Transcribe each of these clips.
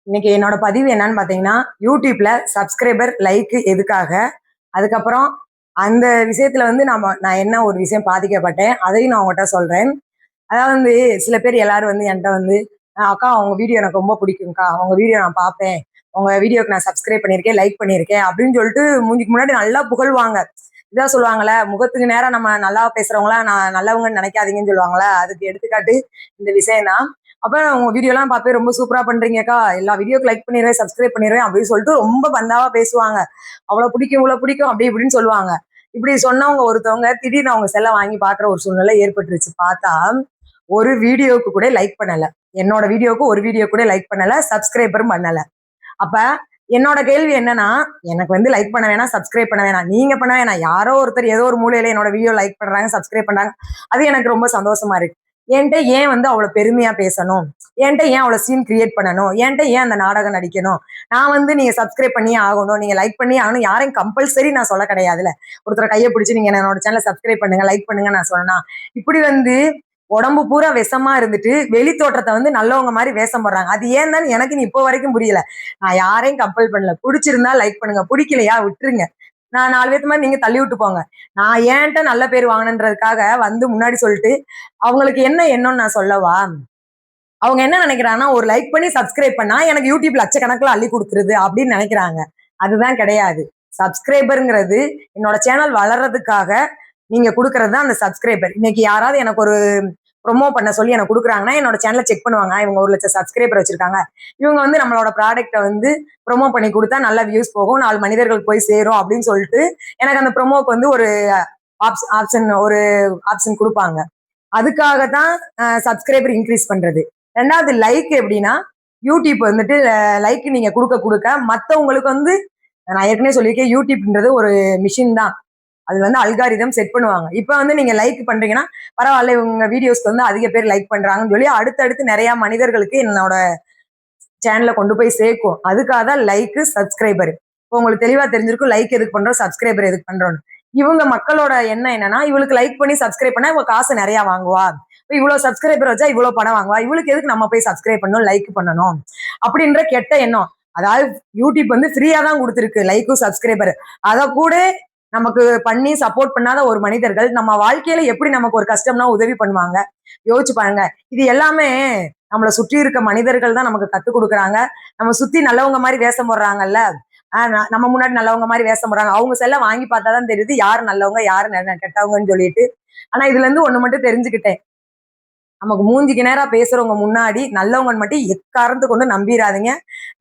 இன்னைக்கு என்னோட பதிவு என்னன்னு பார்த்தீங்கன்னா, யூடியூப்ல சப்ஸ்கிரைபர், லைக் எதுக்காக? அதுக்கப்புறம் அந்த விஷயத்துல வந்து நான் என்ன ஒரு விஷயம் பாதிக்கப்பட்டேன். அதையும் நான் உங்கட்ட சொல்றேன். அதாவது வந்து சில பேர் எல்லாரும் வந்து என்ட்ட வந்து, "அக்கா உங்க வீடியோ எனக்கு ரொம்ப பிடிக்கும்க்கா. உங்க வீடியோ நான் பார்ப்பேன். உங்க வீடியோக்கு நான் சப்ஸ்கிரைப் பண்ணியிருக்கேன், லைக் பண்ணியிருக்கேன்" அப்படின்னு சொல்லிட்டு மூஞ்சிக்கு முன்னாடி நல்லா புகழ்வாங்க. இதான் சொல்லுவாங்கல்ல, "முகத்துக்கு நேரா நம்ம நல்லா பேசுறவங்களாம் நான் நல்லவங்கன்னு நினைக்காதீங்கன்னு" சொல்லுவாங்கல்ல. அதுக்கு எடுத்துக்காட்டு இந்த விஷயம் தான். அப்ப உங்க வீடியோலாம் பார்ப்பேன் ரொம்ப சூப்பரா பண்றீங்கக்கா. எல்லா வீடியோக்கு லைக் பண்ணிருவேன், சப்ஸ்கிரைப் பண்ணிருவேன் அப்படின்னு சொல்லிட்டு ரொம்ப பந்தாவா பேசுவாங்க. அவ்வளோ பிடிக்கும், இவ்வளோ பிடிக்கும் அப்படி இப்படின்னு சொல்லுவாங்க. இப்படி சொன்னவங்க ஒருத்தவங்க திடீர்னு அவங்க செல்ல வாங்கி பார்க்குற ஒரு சூழ்நிலை ஏற்பட்டுருச்சு. பார்த்தா, ஒரு வீடியோக்கு கூட லைக் பண்ணல. என்னோட வீடியோக்கு ஒரு வீடியோ கூட லைக் பண்ணல. சப்ஸ்கிரைபரும் பண்ணல. அப்ப என்னோட கேள்வி என்னன்னா, எனக்கு வந்து லைக் பண்ண வேணாம், சப்ஸ்கிரைப் பண்ண வேணாம். நீங்க பண்ண வேணாம். யாரோ ஒருத்தர் ஏதோ ஒரு மூலையில என்னோட வீடியோ லைக் பண்றாங்க, சப்ஸ்கிரைப் பண்றாங்க. அது எனக்கு ரொம்ப சந்தோஷமா இருக்கு. என்ட்ட ஏன் வந்து அவ்வளோ பெருமையா பேசணும்? என்ட்ட ஏன் அவ்வளோ சீன் கிரியேட் பண்ணணும்? என்ட்ட ஏன் அந்த நாடகம் நடிக்கணும்? நான் வந்து நீங்க சப்ஸ்கிரைப் பண்ணியே ஆகணும். நீங்க லைக் பண்ணியே ஆகணும். யாரையும் கம்பல்சரி நான் சொல்ல கிடையாதுல்ல. ஒருத்தர கைய பிடிச்சு நீங்க என்னோட சேனல சப்ஸ்கிரைப் பண்ணுங்க, லைக் பண்ணுங்க நான் சொன்னா. இப்படி வந்து உடம்பு பூரா விஷமா இருந்துட்டு, வெளி தோற்றத்த வந்து நல்லவங்க மாரி வேஷம் போடுறாங்க. அது ஏன் தான் எனக்கு இப்போ வரைக்கும் புரியல. நான் யாரையும் கம்பல் பண்ணல. புடிச்சிருந்தா லைக் பண்ணுங்க. புடிக்கலையா விட்டுருங்க. நான் 4 பேத்து மாரி நீங்க தள்ளி விட்டு போங்க. நான் ஏன்ட்ட நல்ல பேர் வாங்கணுன்றதுக்காக வந்து முன்னாடி சொல்லிட்டு, அவங்களுக்கு என்ன எண்ணம்னு நான் சொல்லவா? அவங்க என்ன நினைக்கிறாங்கன்னா, ஒரு லைக் பண்ணி சப்ஸ்கிரைப் பண்ணா எனக்கு யூடியூப் லட்சக்கணக்குல அள்ளி குடுத்துருது அப்படின்னு நினைக்கிறாங்க. அதுதான் கிடையாது. சப்ஸ்கிரைபர்ங்கிறது என்னோட சேனல் வளர்றதுக்காக நீங்க குடுக்குறது தான் அந்த சப்ஸ்கிரைபர். இன்னைக்கு யாராவது எனக்கு ஒரு ப்ரொமோ பண்ண சொல்லி எனக்கு குடுக்குறாங்கன்னா, என்னோட சேனல செக் பண்ணுவாங்க. இவங்க 1,00,000 சப்ஸ்கிரைபர் வச்சிருக்காங்க. இவங்க வந்து நம்மளோட ப்ராடக்ட்ட வந்து ப்ரொமோ பண்ணி குடுத்தா நல்ல வியூஸ் போகும். 4 மனிதர்களுக்கு போய் சேரும் அப்படின்னு சொல்லிட்டு, எனக்கு அந்த ப்ரொமோக்கு வந்து ஒரு ஆப்ஷன் குடுப்பாங்க. அதுக்காக தான் சப்ஸ்கிரைபர் இன்க்ரீஸ் பண்றது. 2வது லைக் எப்படின்னா, யூடியூப் வந்துட்டு லைக் நீங்க குடுக்க குடுக்க மத்தவங்களுக்கு வந்து நான் ஏற்கனவே சொல்லியிருக்கேன். யூடியூப்ன்றது ஒரு மிஷின் தான். அது வந்து அல்காரிதம் செட் பண்ணுவாங்க. இப்ப வந்து நீங்க லைக் பண்றீங்கன்னா, பரவால்ல இவங்க வீடியோஸ்க்கு வந்து அதிக பேர் லைக் பண்றாங்கன்னு சொல்லி அடுத்தடுத்து நெறைய மனிதர்களுக்கு என்னோட சேனல்ல கொண்டு போய் சேர்க்கும். அதுக்காக தான் லைக், சப்ஸ்கிரைபர். இப்போ உங்களுக்கு தெளிவா தெரிஞ்சிருக்கும் லைக் எதுக்கு பண்றோம், சப்ஸ்கிரைபர் எதுக்கு பண்றோம்னு. இவங்க மக்களோட எண்ணம் என்னன்னா, இவளுக்கு லைக் பண்ணி சப்ஸ்கிரைப் பண்ணா இவ காசு நெறைய வாங்குவா. இப்ப இவ்வளோ சப்ஸ்கிரைபர் வச்சா இவ்வளோ பணம் வாங்குவா. இவளுக்கு எதுக்கு நம்ம போய் சப்ஸ்கிரைப் பண்ணணும், லைக் பண்ணணும். அப்படின்ற கெட்ட எண்ணம். அதாவது யூடியூப் வந்து ஃப்ரீயா தான் குடுத்துருக்கு லைக்கும், சப்ஸ்கிரைபர். அத கூட நமக்கு பண்ணி சப்போர்ட் பண்ணாத ஒரு மனிதர்கள் நம்ம வாழ்க்கையில எப்படி நமக்கு ஒரு கஷ்டம்னா உதவி பண்ணுவாங்க. யோசிச்சு பாருங்க. இது எல்லாமே நம்மள சுற்றி இருக்க மனிதர்கள் தான் நமக்கு கத்துக் குடுக்குறாங்க. நம்ம சுத்தி நல்லவங்க மாரி வேஷம் போடுறாங்கல்ல. நம்ம முன்னாடி நல்லவங்க மாரி வேஷம் போடுறாங்க. அவங்க செல்ல வாங்கி பார்த்தா தான் தெரியுது யார் நல்லவங்க, யார் கெட்டவங்கன்னு சொல்லிட்டு. ஆனா இதுல இருந்து ஒண்ணு மட்டும் தெரிஞ்சுக்கிட்டேன். நமக்கு மூஞ்சிக்கு நேரா பேசுறவங்க முன்னாடி நல்லவங்கன்னு மட்டும் எக்காரணத்த கொண்டு நம்பிராதீங்க.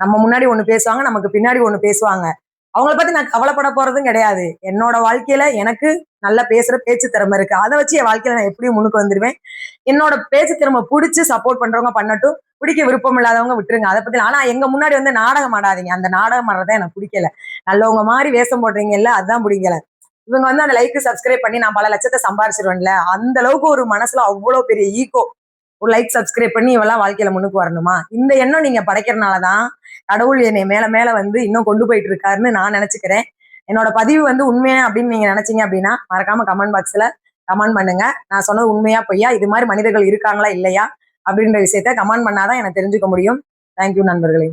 நம்ம முன்னாடி ஒண்ணு பேசுவாங்க, நமக்கு பின்னாடி ஒண்ணு பேசுவாங்க. அவங்கள பத்தி நான் கவலைப்பட போறதும் கிடையாது. என்னோட வாழ்க்கையில எனக்கு நல்லா பேசுற பேச்சு திறமை இருக்கு. அத வச்சு என் வாழ்க்கையில நான் எப்படியும் முன்னுக்கு வந்துருவேன். என்னோட பேச்சு திறமை புடிச்சு சப்போர்ட் பண்றவங்க பண்ணட்டும். பிடிக்க விருப்பம் இல்லாதவங்க விட்டுருங்க. அத பத்தி ஆனா எங்க முன்னாடி வந்து நாடகம் ஆடாதீங்க. அந்த நாடகம் ஆடுறது எனக்கு பிடிக்கல. நல்லவங்க மாரி வேஷம் போடுறீங்கல்ல, அதான் பிடிக்கல. இவங்க வந்து அந்த லைக், சப்ஸ்கிரைப் பண்ணி நான் பல லட்சத்த சம்பாரிச்சுருவேன்ல. அந்த அளவுக்கு ஒரு மனசுல அவ்ளோ பெரிய ஈகோ. ஒரு லைக், சப்ஸ்கிரைப் பண்ணி இவன்லாம் வாழ்க்கையில முன்னுக்கு வரணுமா? இந்த எண்ணம் நீங்க படைக்கிறனால தான், கடவுள் என்னைய மேல மேல வந்து இன்னும் கொண்டு போயிட்டு இருக்காருன்னு நான் நெனச்சுக்கிறேன். என்னோட பதிவு வந்து உண்மையா அப்படின்னு நீங்க நெனச்சீங்க அப்படின்னா, மறக்காம கமெண்ட் பாக்ஸ்ல கமெண்ட் பண்ணுங்க. நான் சொன்னது உண்மையா, பொய்யா? இது மாரி மனிதர்கள் இருக்காங்களா, இல்லையா? அப்படின்ற விஷயத்த கமெண்ட் பண்ணா தான் எனக்கு தெரிஞ்சுக்க முடியும். தேங்க் யூ நண்பர்களே.